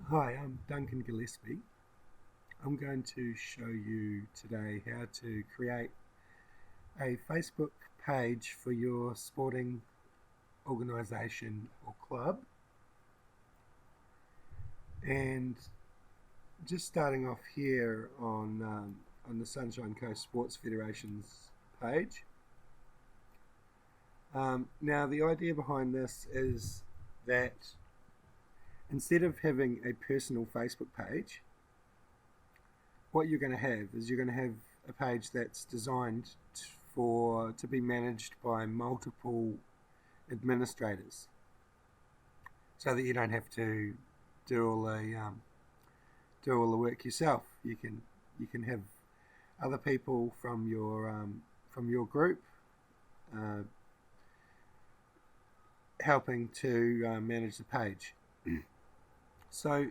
Hi, I'm Duncan Gillespie. I'm going to show you today how to create a Facebook page for your sporting organisation or club. And just starting off here on the Sunshine Coast Sports Federation's page. Now the idea behind this is that instead of having a personal Facebook page, what you're going to have is you're going to have a page that's designed to be managed by multiple administrators, so that you don't have to do all the work yourself. You can have other people from your group uh, helping to manage the page. So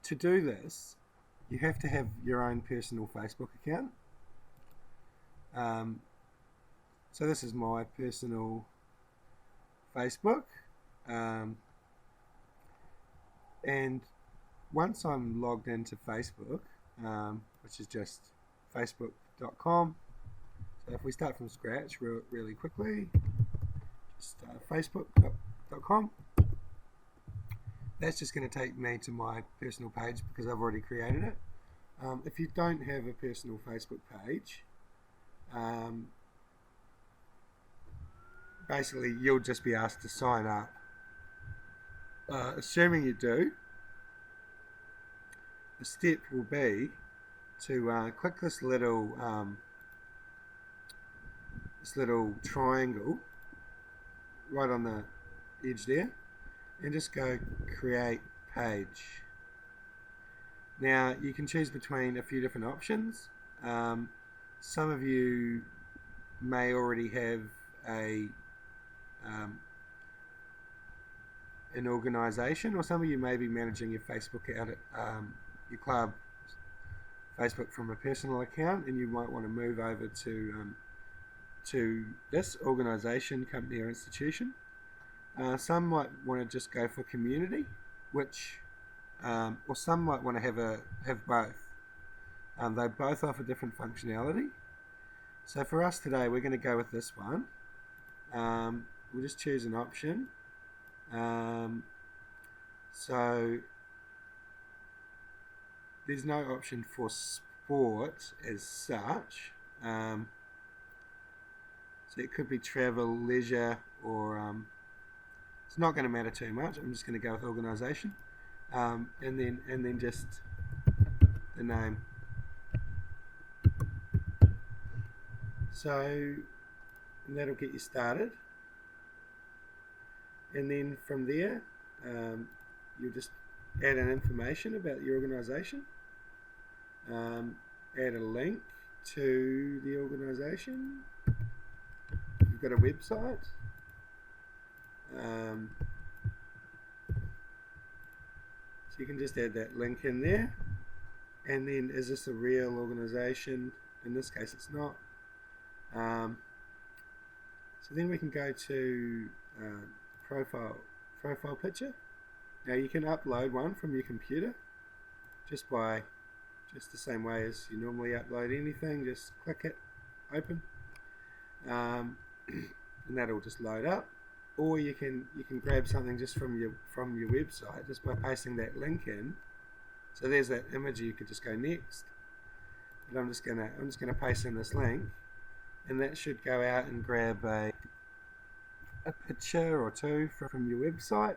to do this, you have to have your own personal Facebook account. So this is my personal Facebook, and once I'm logged into Facebook, which is just facebook.com. So if we start from scratch really quickly, just facebook.com. That's just going to take me to my personal page because I've already created it. If you don't have a personal Facebook page, basically you'll just be asked to sign up. Assuming you do, the step will be to click this little triangle right on the edge there, and just go create page. Now you can choose between a few different options. Some of you may already have an organisation, or some of you may be managing your Facebook out at your club Facebook from a personal account, and you might want to move over to this organisation, company, or institution. Some might want to just go for community, or some might want to have both. They both offer different functionality. So for us today, we're going to go with this one. We'll just choose an option. So there's no option for sport as such. So it could be travel, leisure, or it's not going to matter too much. I'm just going to go with organisation, and then just the name. So that'll get you started, and then from there you just add an information about your organisation, add a link to the organisation. You've got a website, so you can just add that link in there, and then is this a real organisation? In this case it's not. So then we can go to profile picture. Now you can upload one from your computer just the same way as you normally upload anything. Just click it, open, and that'll just load up. Or you can grab something just from your website just by pasting that link in. So there's that image. You could just go next. But I'm just gonna paste in this link, and that should go out and grab a picture or two from your website.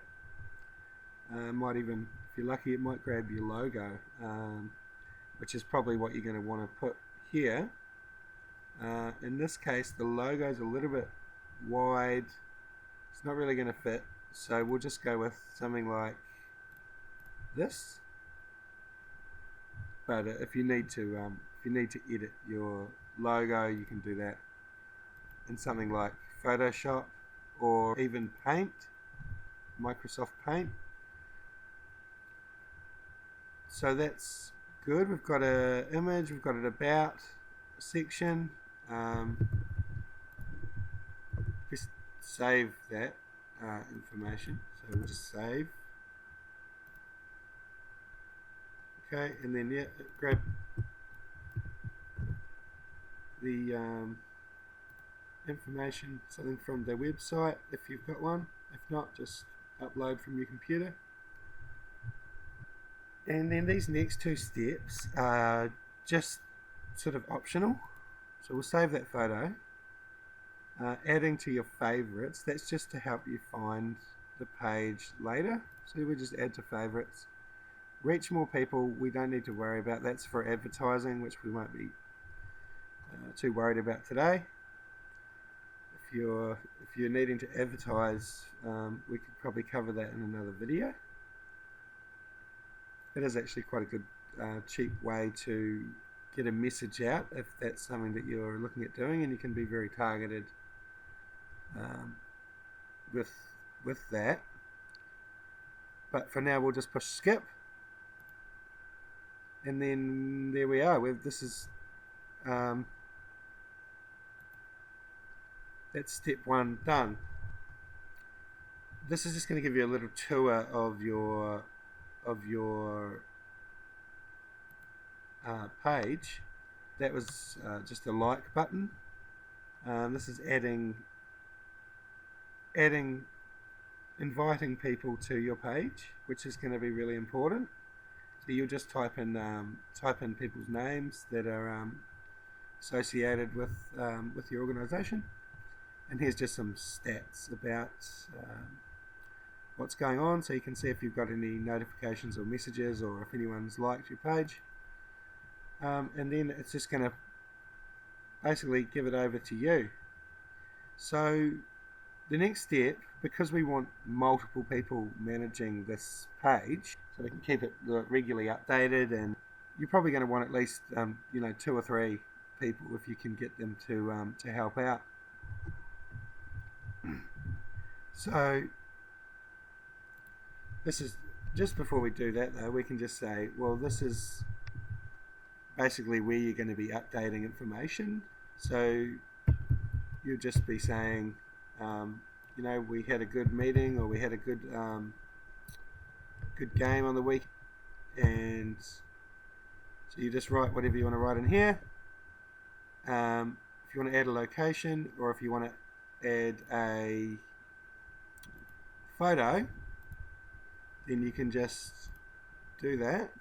Might even, if you're lucky, it might grab your logo, which is probably what you're going to want to put here. In this case, the logo is a little bit wide. It's not really going to fit, so we'll just go with something like this. But if you need to edit your logo, you can do that in something like Photoshop or even Paint, Microsoft Paint. So that's good. We've got an image, we've got an about section. Just save that information. So we'll just save. Okay, and then yeah, grab the information, something from their website if you've got one. If not, just upload from your computer. And then these next two steps are just sort of optional. So we'll save that photo. Adding to your favorites, that's just to help you find the page later. So we just add to favorites. Reach more people, we don't need to worry about. That's for advertising, which we won't be too worried about today. If you're needing to advertise, we could probably cover that in another video. It is actually quite a good cheap way to get a message out if that's something that you're looking at doing, and you can be very targeted with that. But for now we'll just push skip, and then there we are. This is that's step one done. This is just going to give you a little tour of your page. That was just a like button. This is inviting people to your page, which is going to be really important. So you'll just type in people's names that are associated with your organisation, and here's just some stats about what's going on, so you can see if you've got any notifications or messages, or if anyone's liked your page. And then it's just going to basically give it over to you. So the next step, because we want multiple people managing this page, so we can keep it regularly updated, and you're probably going to want at least 2 or 3 people if you can get them to help out. So this is just before we do that though, we can just say, well, this is basically where you're going to be updating information. So you'll just be saying, we had a good meeting, or we had a good game on the week, and so you just write whatever you want to write in here. If you want to add a location, or if you want to add a photo, then you can just do that.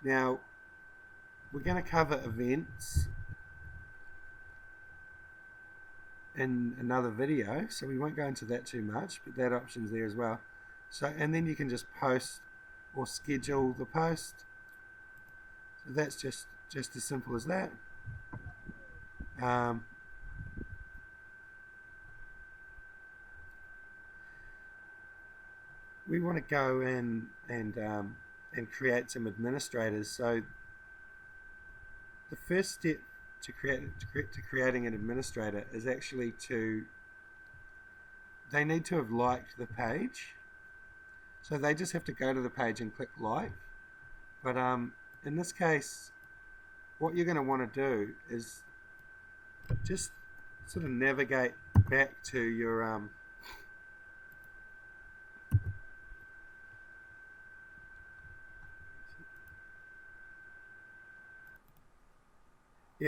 Now we're going to cover events in another video, so we won't go into that too much, but that option's there as well. So, and then you can just post or schedule the post. So that's just as simple as that. We want to go in and create some administrators. So the first step to creating an administrator is actually they need to have liked the page. So they just have to go to the page and click like. But in this case, what you're going to want to do is just sort of navigate back to your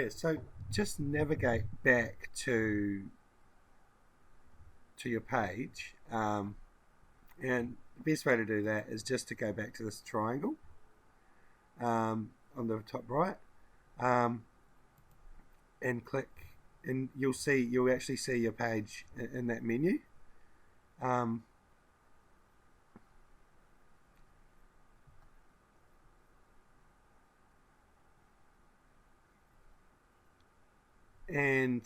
so just navigate back to your page, and the best way to do that is just to go back to this triangle on the top right, and click, and you'll actually see your page in that menu. And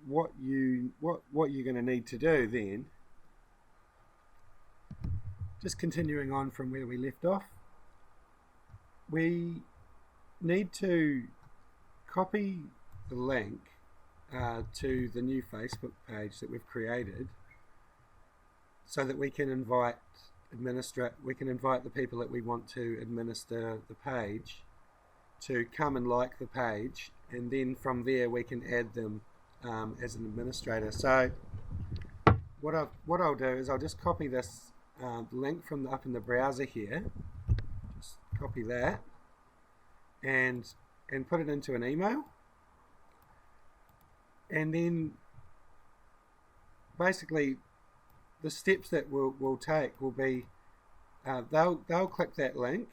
what you're going to need to do then, just continuing on from where we left off, we need to copy the link to the new Facebook page that we've created, so that we can invite the people that we want to administer the page to come and like the page, and then from there we can add them as an administrator. So what I'll do is I'll just copy this link from up in the browser here, copy that and put it into an email, and then basically the steps that we'll take will be they'll click that link,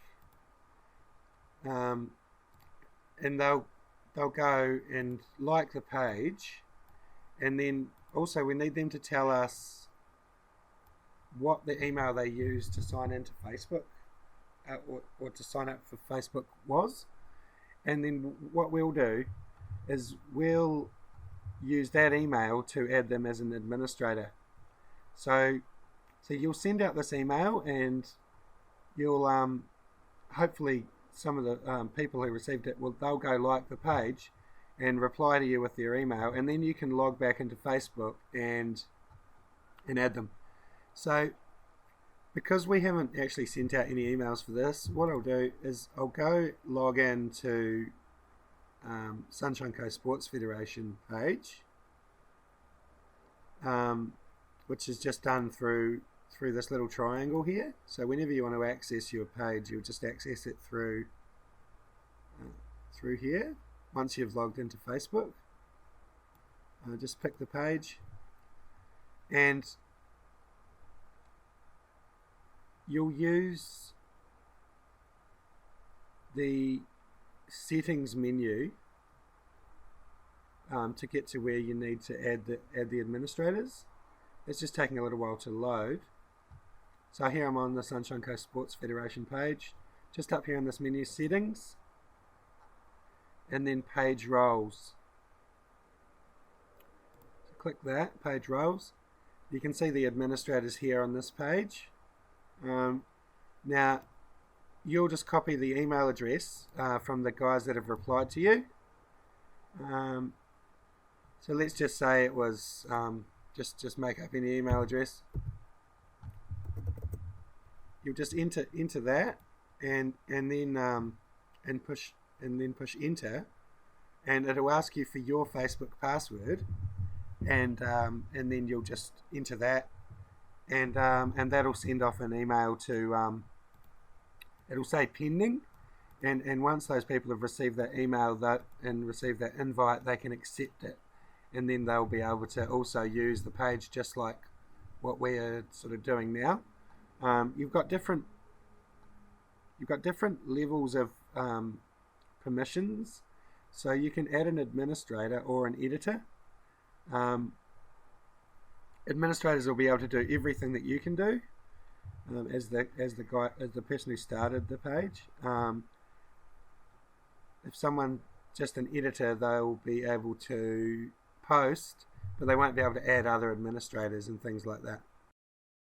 and they'll go and like the page, and then also we need them to tell us what the email they used to sign into Facebook or to sign up for Facebook was. And then what we'll do is we'll use that email to add them as an administrator. So you'll send out this email, and you'll hopefully some of the people who received it they'll go like the page and reply to you with their email, and then you can log back into Facebook and add them. So because we haven't actually sent out any emails for this, what I'll do is I'll go log in to Sunshine Coast Sports Federation page, which is just done through this little triangle here. So whenever you want to access your page, you'll just access it through here. Once you've logged into Facebook, just pick the page, and you'll use the settings menu to get to where you need to add the administrators. It's just taking a little while to load. So here I'm on the Sunshine Coast Sports Federation page, just up here in this menu, settings, and then page roles. So click that, page roles. You can see the administrators here on this page. Now you'll just copy the email address from the guys that have replied to you. So let's just say it was just make up any email address. You'll just enter that, and then push enter, and it'll ask you for your Facebook password, and then you'll just enter that, and that'll send off an email to it'll say pending, and once those people have received that email and received that invite, they can accept it, and then they'll be able to also use the page just like what we're sort of doing now. You've got different levels of permissions, so you can add an administrator or an editor. Administrators will be able to do everything that you can do as the person who started the page. If someone just an editor, they'll be able to post, but they won't be able to add other administrators and things like that.